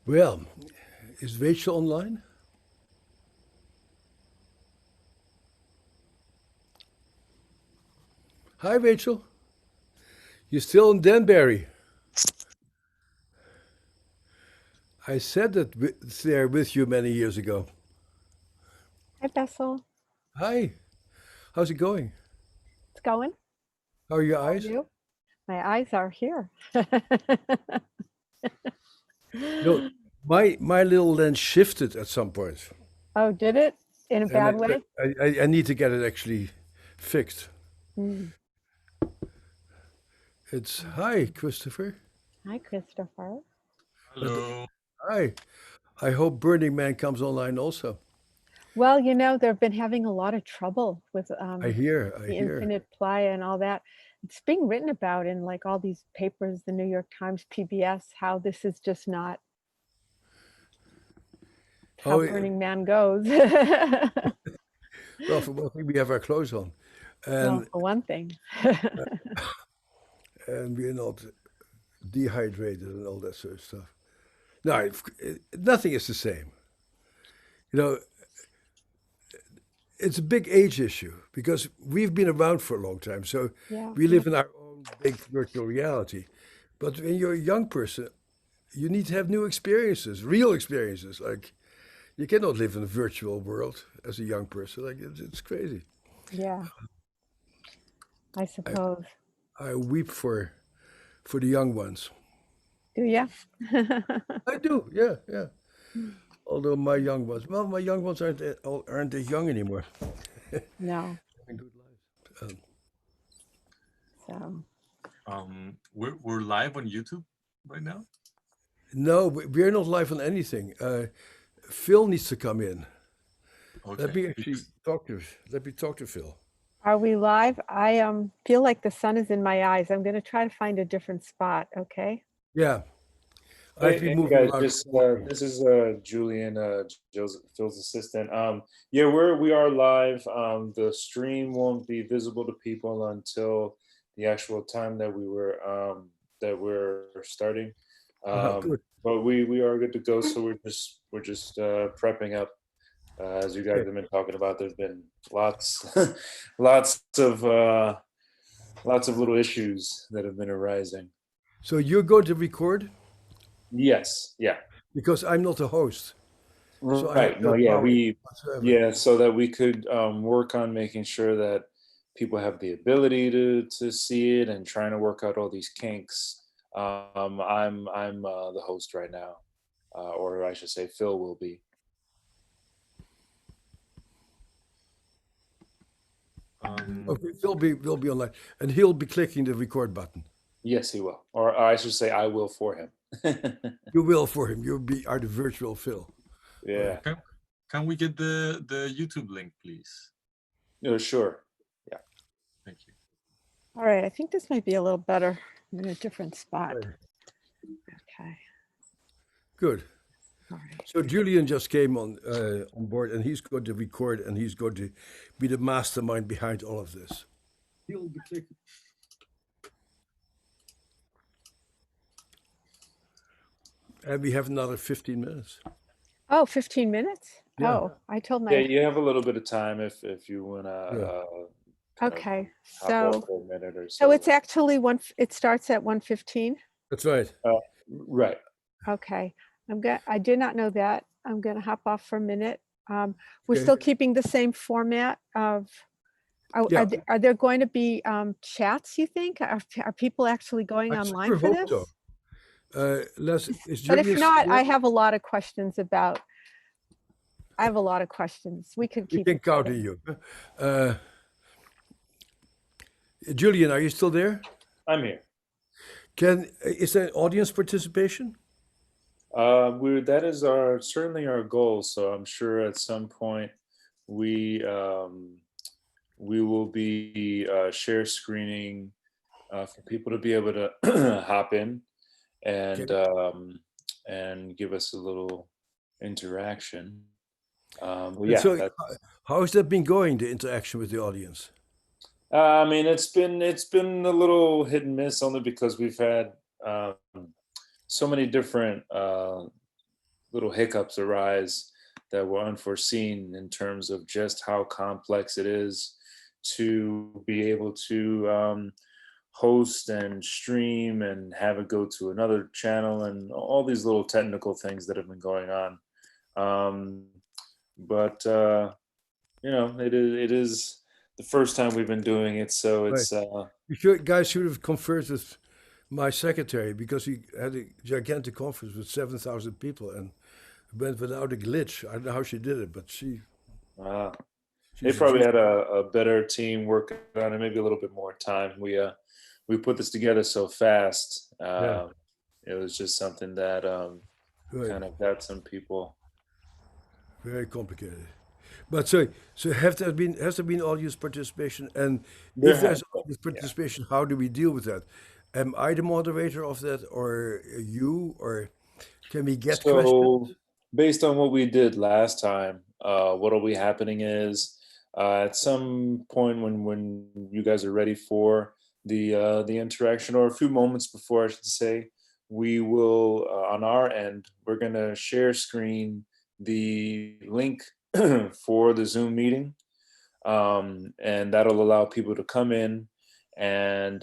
Well, is Rachel online? Hi, Rachel. You still in Danbury? I said that there with you many years ago. Hi, Bessel. Hi. How's it going? It's going. How are your How are eyes? you? My eyes are here. No, my little lens shifted at some point, Oh, did it? In a and bad way? I need to get it actually fixed. Mm. It's hi, Christopher. Hi, Christopher. And Hello. hi. I hope Burning Man comes online also. Well, they've been having a lot of trouble with I the hear. infinite playa and all that. It's being written about in like all these papers, the New York Times, PBS, how this is just not how Oh, Burning Man goes. well, for one thing, we have our clothes on, Well, and for one thing. and we're not dehydrated and all that sort of stuff. No, nothing is the same. You know, it's a big age issue because we've been around for a long time, so Yeah. we live in our own big virtual reality. But when you're a young person, you need to have new experiences, real experiences. Like you cannot live in a virtual world as a young person. Like it's crazy. Yeah, I I, suppose. I weep for the young ones. Do you? I do, yeah, yeah. Although my young ones, well, my young ones aren't that young anymore. No. Having good lives. So. we're live on YouTube right now. No, we're not live on anything. Phil needs to come in. Let Okay. me actually talk to. Let me talk to Phil. Are we live? I feel like the sun is in my eyes. I'm going to try to find a different spot. Okay. Yeah, I've been Hey moving guys, around just all morning. this is Julian, Joseph, Phil's assistant. Yeah, we are live. The stream won't be visible to people until the actual time that we're starting. Good. But we are good to go. So we're just prepping up. As you guys Okay. have been talking about, there's been lots lots lots of little issues that have been arising. So you're going to record Yes, yeah. because I'm not the host, so I have Right. no No, yeah, power we, whatsoever. yeah, so that we could work on making sure that people have the ability to see it and trying to work out all these kinks. I'm the host right now, or I should say, Phil will be. Um, Okay, Phil will be online, and he'll be clicking the record button. Yes, he will, or I should say, I will for him. You will for him. You'll be are the virtual Phil. All right. Yeah. can can we get the YouTube link, please? No, sure. Yeah. Thank you. All right. I think this might be a little better. I'm in a different spot. Okay. Okay. Good. All right. So Julian just came on board, and he's going to record, and he's going to be the mastermind behind all of this. He'll be clicking. And we have another 15 minutes. Oh, 15 minutes? Yeah, Oh, I told Yeah, my. you have a little bit of time if you wanna yeah. kind of Okay. hop off So for a minute or so so. it's actually it starts at 1:15. That's right. Right. Okay. I did not know that. I'm going to hop off for a minute. We're Okay. still keeping the same format of Yeah, are there going to be chats, you think? Are people actually going I online super for hope this? so. Is But if Julian still not, there? I have a lot of questions about I have a lot of questions. We could We keep can it count on going. you. Uh, Julian, are you still there? I'm here. Is there audience participation? That is our certainly our goal. So I'm sure at some point we we will be share screening for people to be able to hop in and Okay. give us a little interaction. Well, And yeah, so, that. how has that been going, the interaction with the audience? I mean, it's been a little hit and miss only because we've had so many different little hiccups arise that were unforeseen in terms of just how complex it is to be able to host and stream and have it go to another channel and all these little technical things that have been going on. But you know, it is the first time we've been doing it, so it's You guys should have conferred with my secretary, because he had a gigantic conference with 7,000 people and went without a glitch. I don't know how she did it, but they she's a probably genius. had a better team working on it, maybe a little bit more time. We put this together so fast. Yeah. It was just something that Right. kind of got some people. Very complicated. But so has there been audience participation? And There if there's has audience participation, how do we deal with that? Am I the moderator of that, or you, or can we get questions? So, based on what we did last time, what'll be happening is at some point when you guys are ready for the interaction, or a few moments before, I should say, we will on our end we're gonna share screen the link for the Zoom meeting, and that'll allow people to come in and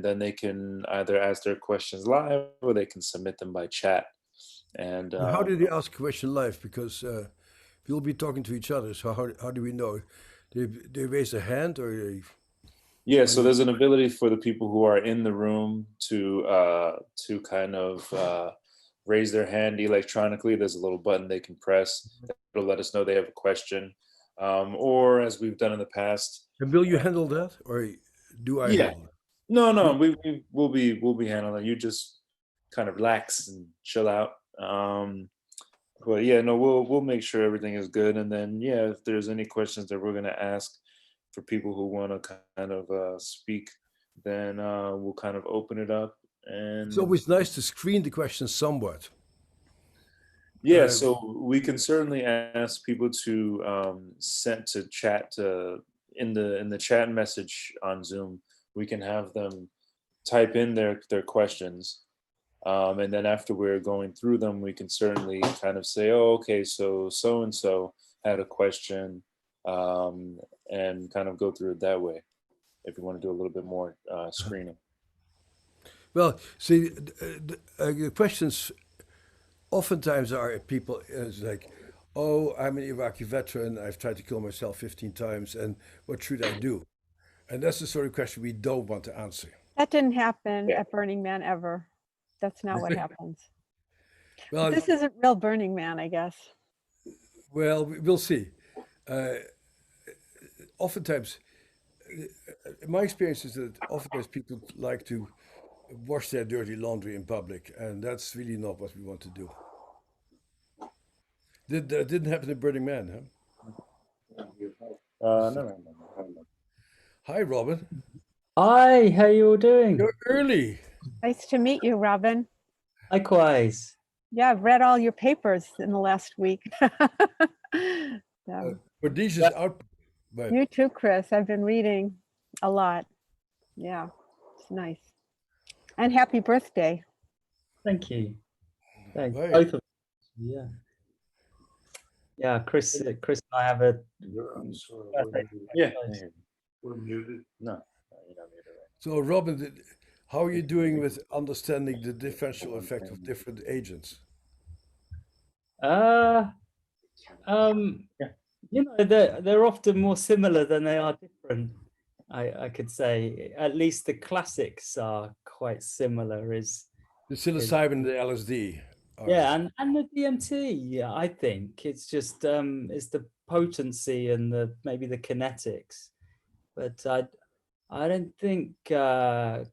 then they can either ask their questions live or they can submit them by chat. And And how do they ask a question live? Because we'll be talking to each other. So how do we know? They raise a hand, or they, yeah, so there's an ability for the people who are in the room to kind of raise their hand electronically. There's a little button they can press that'll let us know they have a question, or as we've done in the past. and will you handle that, or do I Yeah. handle it? No, we'll be handling it. You just kind of relax and chill out. But yeah, no, we'll make sure everything is good, and then yeah, if there's any questions that we're gonna ask for people who want to kind of speak, then we'll kind of open it up. It's And always nice to screen the questions somewhat. yeah, Uh, so we can certainly ask people to send to chat in the chat message on Zoom. We can have them type in their questions. And then after we're going through them, we can certainly kind of say, oh, okay, so and so had a question, and kind of go through it that way if you want to do a little bit more screening. well, see, the questions oftentimes are people it's like, oh, I'm an Iraqi veteran. I've tried to kill myself 15 times, and what should I do? And that's the sort of question we don't want to answer. That didn't happen Yeah. at Burning Man ever. That's not what happens. But Well, this isn't real Burning Man, I guess. well, we'll see. Oftentimes, my experience is that oftentimes people like to wash their dirty laundry in public, and that's really not what we want to do. That didn't happen in Burning Man, huh? No. Hi, Robin. Hi, how you all doing? You're early. Nice to meet you, Robin. Likewise. Yeah, I've read all your papers in the last week. Prodigious output. But You too, Chris. I've been reading a lot. Yeah, it's nice. And happy birthday. Thank you. Thanks. Right. Both of you. Yeah. Yeah, Chris and I have a Yeah, Nice. we're muted. No, you're not muted. so, Robin, how are you doing with understanding the differential effect of different agents? Yeah. You know, they're often more similar than they are different. I could say at least the classics are quite similar. The psilocybin and the LSD. Yeah, and the DMT, yeah, I think it's just it's the potency and maybe the kinetics. But I don't think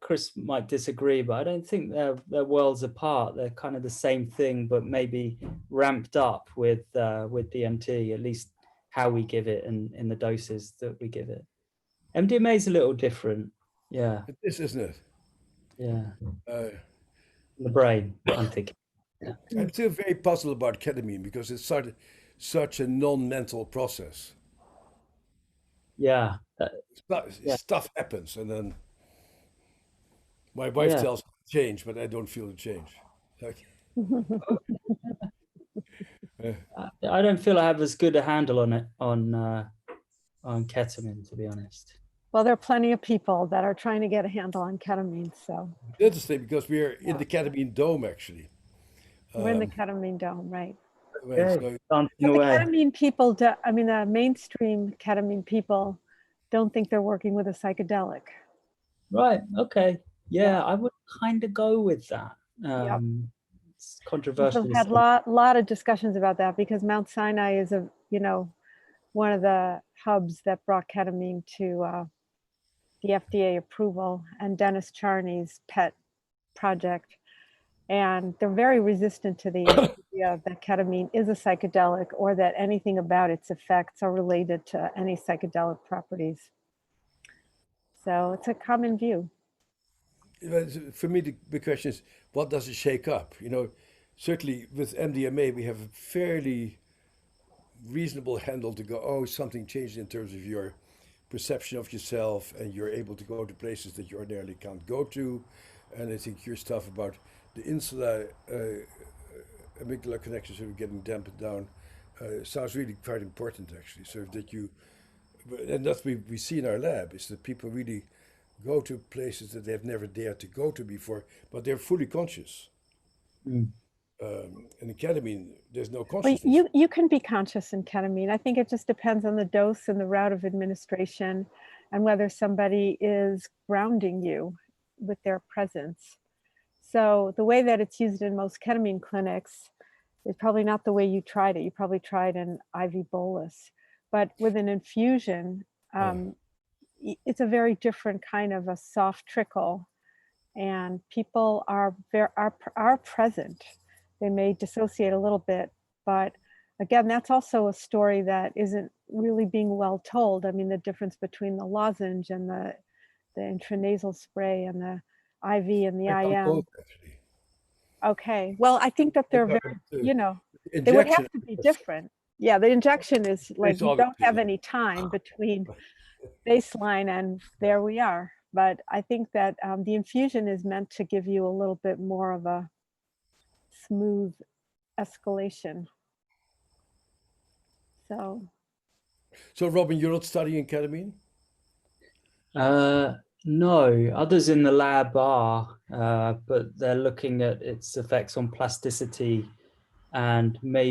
Chris might disagree, but I don't think they're worlds apart. They're kind of the same thing, but maybe ramped up with DMT, at least how we give it and in the doses that we give it. MDMA is a little different. Yeah, It is, isn't it? yeah. Uh, The brain, I'm thinking. Yeah. I'm still very puzzled about ketamine because it's such a non-mental process. Yeah. Yeah. Stuff happens, and then my wife Yeah. tells me to change, but I don't feel the change. Like, I don't feel I have as good a handle on it on ketamine, to be honest. Well, there are plenty of people that are trying to get a handle on ketamine. So Interesting, because we are in the ketamine dome, actually. we're in the ketamine dome, right? Right, Okay, so dancing But the away. ketamine people, I mean, the mainstream ketamine people don't think they're working with a psychedelic. Right. Okay. Yeah. Yeah, I would kind of go with that. It's controversial. We've had a lot of discussions about that because Mount Sinai is one of the hubs that brought ketamine to the FDA approval, and Dennis Charney's pet project. And they're very resistant to the idea that ketamine is a psychedelic or that anything about its effects are related to any psychedelic properties. So it's a common view. for me, the question is, what does it shake up? Certainly with MDMA, we have a fairly reasonable handle to go, oh, something changed in terms of your perception of yourself, and you're able to go to places that you ordinarily can't go to. And I think your stuff about the insula amygdala connections sort of getting dampened down sounds really quite important, actually. So that and that's what we see in our lab, is that people really go to places that they've never dared to go to before, but they're fully conscious. And in ketamine, there's no Well, consciousness. you can be conscious in ketamine. I think it just depends on the dose and the route of administration and whether somebody is grounding you with their presence. So the way that it's used in most ketamine clinics is probably not the way you tried it. You probably tried an IV bolus. But with an infusion, it's a very different kind of a soft trickle. And people are present. They may dissociate a little bit, but again, that's also a story that isn't really being well told. I mean, the difference between the lozenge and the intranasal spray and the IV and the I found IM. both, actually. Okay, well, I think that they're very, they would have to be different. Yeah, the injection is like, you don't have any time between baseline and there we are. But I think that the infusion is meant to give you a little bit more of a smooth escalation. So Robin, you're not studying ketamine? No, others in the lab are, but they're looking at its effects on plasticity and maybe